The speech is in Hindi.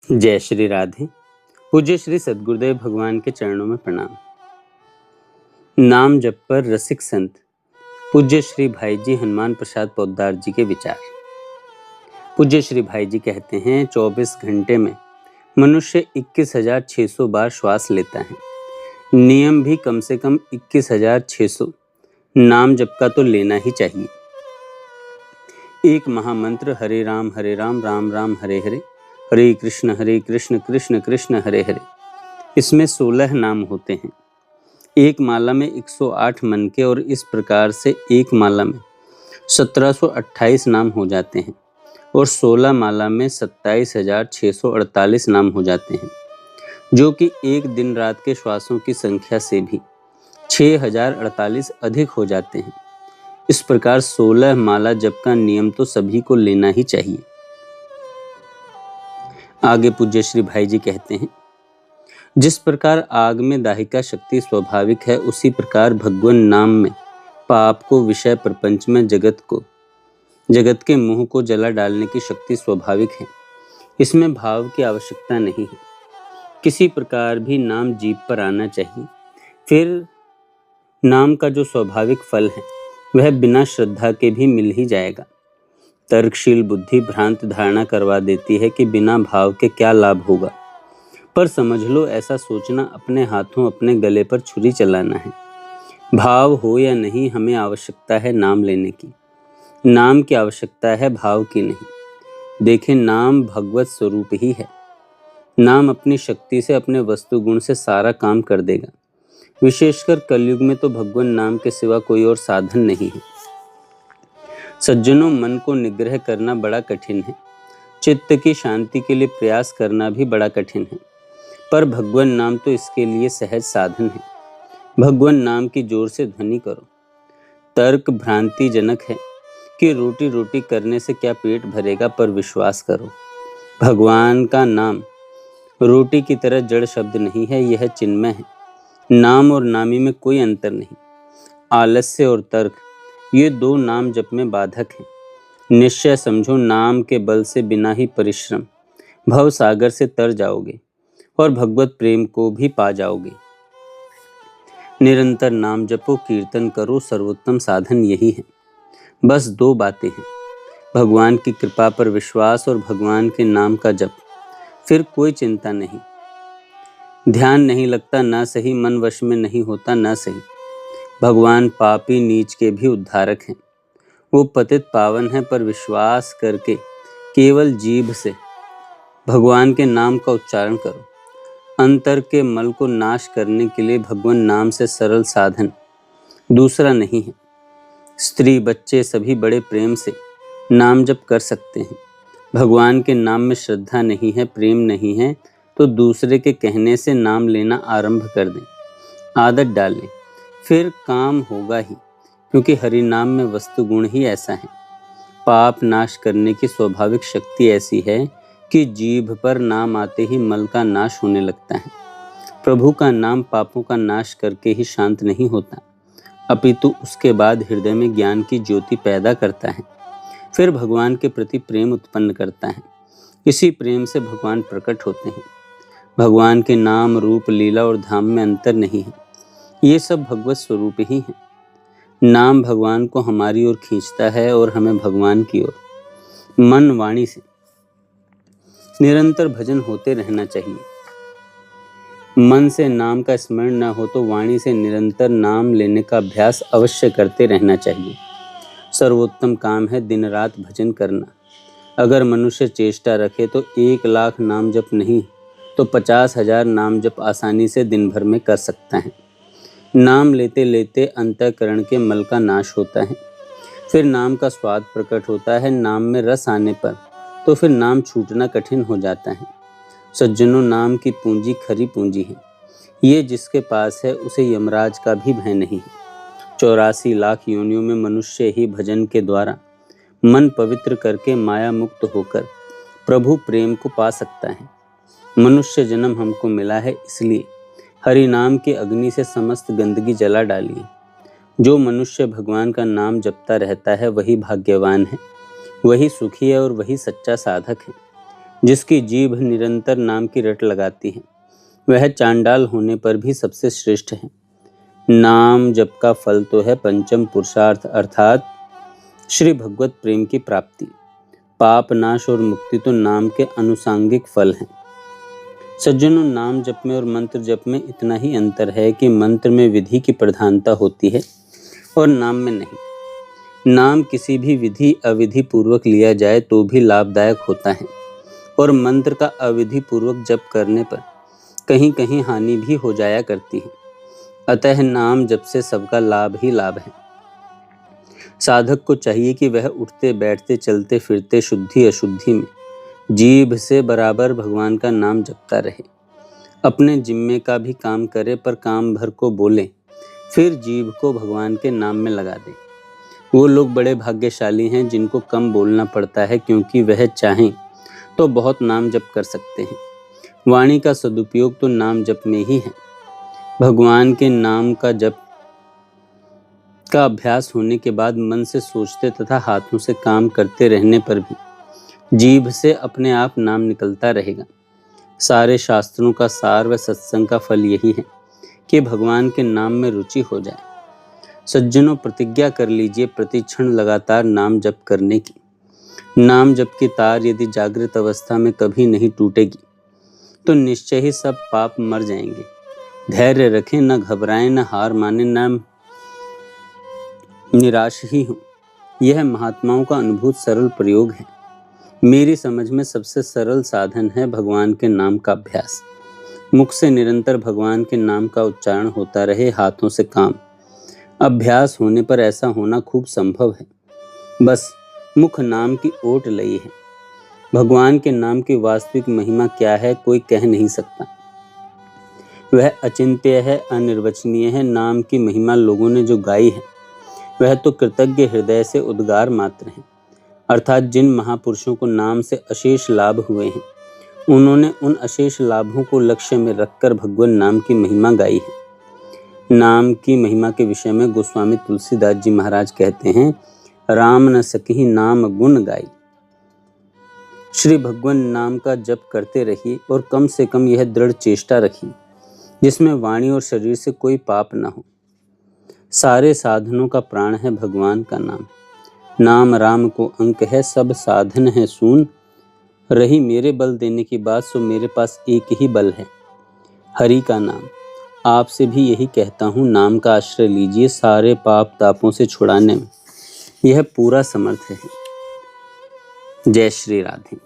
जय श्री राधे। पूज्य श्री सद्गुरुदेव भगवान के चरणों में प्रणाम। नाम जप पर रसिक संत पूज्य श्री भाई जी हनुमान प्रसाद पोद्दार जी के विचार। पूज्य श्री भाई जी कहते हैं, 24 घंटे में मनुष्य 21,600 बार श्वास लेता है। नियम भी कम से कम 21,600 नाम जप का तो लेना ही चाहिए। एक महामंत्र हरे राम राम राम हरे हरे, हरे कृष्ण कृष्ण कृष्ण हरे हरे, इसमें 16 नाम होते हैं। एक माला में 108 मन के और इस प्रकार से एक माला में 1728 नाम हो जाते हैं और 16 माला में 27,648 नाम हो जाते हैं, जो कि एक दिन रात के श्वासों की संख्या से भी 6,048 अधिक हो जाते हैं। इस प्रकार 16 माला जप का नियम तो सभी को लेना ही चाहिए। आगे पूज्य श्री भाई जी कहते हैं, जिस प्रकार आग में दाहिका शक्ति स्वाभाविक है, उसी प्रकार भगवान नाम में पाप को, विषय प्रपंच में जगत के मुंह को जला डालने की शक्ति स्वाभाविक है। इसमें भाव की आवश्यकता नहीं है। किसी प्रकार भी नाम जीभ पर आना चाहिए। फिर नाम का जो स्वाभाविक फल है वह बिना श्रद्धा के भी मिल ही जाएगा। तर्कशील बुद्धि भ्रांत धारणा करवा देती है कि बिना भाव के क्या लाभ होगा, पर समझ लो, ऐसा सोचना अपने हाथों अपने गले पर छुरी चलाना है। भाव हो या नहीं, हमें आवश्यकता है नाम लेने की। नाम की आवश्यकता है, भाव की नहीं। देखें, नाम भगवत स्वरूप ही है। नाम अपनी शक्ति से, अपने वस्तु गुण से सारा काम कर देगा। विशेषकर कलयुग में तो भगवान नाम के सिवा कोई और साधन नहीं है। सज्जनों, मन को निग्रह करना बड़ा कठिन है। चित्त की शांति के लिए प्रयास करना भी बड़ा कठिन है, पर भगवान नाम तो इसके लिए सहज साधन है। भगवान नाम की जोर से ध्वनि करो। तर्क भ्रांतिजनक है कि रोटी रोटी करने से क्या पेट भरेगा, पर विश्वास करो, भगवान का नाम रोटी की तरह जड़ शब्द नहीं है, यह चिन्मय है। नाम और नामी में कोई अंतर नहीं। आलस्य और तर्क, ये दो नाम जप में बाधक हैं। निश्चय समझो, नाम के बल से बिना ही परिश्रम भव सागर से तर जाओगे और भगवत प्रेम को भी पा जाओगे। निरंतर नाम जपो, कीर्तन करो, सर्वोत्तम साधन यही है। बस दो बातें हैं, भगवान की कृपा पर विश्वास और भगवान के नाम का जप। फिर कोई चिंता नहीं। ध्यान नहीं लगता ना सही, मन वश में नहीं होता ना सही। भगवान पापी नीच के भी उद्धारक हैं। वो पतित पावन है, पर विश्वास करके केवल जीभ से भगवान के नाम का उच्चारण करो। अंतर के मल को नाश करने के लिए भगवान नाम से सरल साधन दूसरा नहीं है। स्त्री बच्चे सभी बड़े प्रेम से नाम जप कर सकते हैं। भगवान के नाम में श्रद्धा नहीं है, प्रेम नहीं है, तो दूसरे के कहने से नाम लेना आरंभ कर दें, आदत डालें, फिर काम होगा ही, क्योंकि हरि नाम में वस्तु गुण ही ऐसा है। पाप नाश करने की स्वाभाविक शक्ति ऐसी है कि जीभ पर नाम आते ही मल का नाश होने लगता है। प्रभु का नाम पापों का नाश करके ही शांत नहीं होता, अपितु उसके बाद हृदय में ज्ञान की ज्योति पैदा करता है, फिर भगवान के प्रति प्रेम उत्पन्न करता है। इसी प्रेम से भगवान प्रकट होते हैं। भगवान के नाम, रूप, लीला और धाम में अंतर नहीं है। ये सब भगवत स्वरूप ही है। नाम भगवान को हमारी ओर खींचता है और हमें भगवान की ओर। मन वाणी से निरंतर भजन होते रहना चाहिए। मन से नाम का स्मरण न हो तो वाणी से निरंतर नाम लेने का अभ्यास अवश्य करते रहना चाहिए। सर्वोत्तम काम है दिन रात भजन करना। अगर मनुष्य चेष्टा रखे तो 1,00,000 नाम जप नहीं तो 50,000 नाम जप आसानी से दिन भर में कर सकता है। नाम लेते लेते अंतःकरण के मल का नाश होता है, फिर नाम का स्वाद प्रकट होता है। नाम में रस आने पर तो फिर नाम छूटना कठिन हो जाता है। सज्जनों, नाम की पूंजी खरी पूंजी है। ये जिसके पास है उसे यमराज का भी भय नहीं है। 84 लाख योनियों में मनुष्य ही भजन के द्वारा मन पवित्र करके माया मुक्त होकर प्रभु प्रेम को पा सकता है। मनुष्य जन्म हमको मिला है, इसलिए हरि नाम की अग्नि से समस्त गंदगी जला डालिए। जो मनुष्य भगवान का नाम जपता रहता है वही भाग्यवान है, वही सुखी है और वही सच्चा साधक है। जिसकी जीभ निरंतर नाम की रट लगाती है, वह चांडाल होने पर भी सबसे श्रेष्ठ है। नाम जप का फल तो है पंचम पुरुषार्थ अर्थात श्री भगवत प्रेम की प्राप्ति। पाप नाश और मुक्ति तो नाम के अनुसांगिक फल हैं। सज्जनों, नाम जप में और मंत्र जप में इतना ही अंतर है कि मंत्र में विधि की प्रधानता होती है और नाम में नहीं। नाम किसी भी विधि अविधि पूर्वक लिया जाए तो भी लाभदायक होता है और मंत्र का अविधि पूर्वक जप करने पर कहीं कहीं हानि भी हो जाया करती है। अतः नाम जप से सबका लाभ ही लाभ है। साधक को चाहिए कि वह उठते बैठते चलते फिरते शुद्धि अशुद्धि में जीभ से बराबर भगवान का नाम जपता रहे। अपने जिम्मे का भी काम करे पर काम भर को बोले, फिर जीभ को भगवान के नाम में लगा दे। वो लोग बड़े भाग्यशाली हैं जिनको कम बोलना पड़ता है, क्योंकि वह चाहें तो बहुत नाम जप कर सकते हैं। वाणी का सदुपयोग तो नाम जप में ही है। भगवान के नाम का जप का अभ्यास होने के बाद मन से सोचते तथा हाथों से काम करते रहने पर भी जीभ से अपने आप नाम निकलता रहेगा। सारे शास्त्रों का सार व सत्संग का फल यही है कि भगवान के नाम में रुचि हो जाए। सज्जनों, प्रतिज्ञा कर लीजिए प्रति क्षण लगातार नाम जप करने की। नाम जप की तार यदि जागृत अवस्था में कभी नहीं टूटेगी तो निश्चय ही सब पाप मर जाएंगे। धैर्य रखें, न घबराएं, न हार माने, न निराश ही हो। यह महात्माओं का अनुभूत सरल प्रयोग है। मेरी समझ में सबसे सरल साधन है भगवान के नाम का अभ्यास। मुख से निरंतर भगवान के नाम का उच्चारण होता रहे, हाथों से काम। अभ्यास होने पर ऐसा होना खूब संभव है। बस मुख नाम की ओट लई है। भगवान के नाम की वास्तविक महिमा क्या है कोई कह नहीं सकता। वह अचिंत्य है, अनिर्वचनीय है। नाम की महिमा लोगों ने जो गाई है वह तो कृतज्ञ हृदय से उद्गार मात्र है। अर्थात जिन महापुरुषों को नाम से अशेष लाभ हुए हैं, उन्होंने उन अशेष लाभों को लक्ष्य में रखकर भगवान नाम की महिमा गाई है। नाम की महिमा के विषय में गोस्वामी तुलसीदास जी महाराज कहते हैं, राम न सकी नाम गुण गाई। श्री भगवान नाम का जप करते रहिए और कम से कम यह दृढ़ चेष्टा रखिए जिसमें वाणी और शरीर से कोई पाप न हो। सारे साधनों का प्राण है भगवान का नाम। नाम राम को अंक है, सब साधन है सून। रही मेरे बल देने की बात सो मेरे पास एक ही बल है, हरि का नाम। आपसे भी यही कहता हूँ, नाम का आश्रय लीजिए, सारे पाप तापों से छुड़ाने में यह पूरा समर्थ है। जय श्री राधे।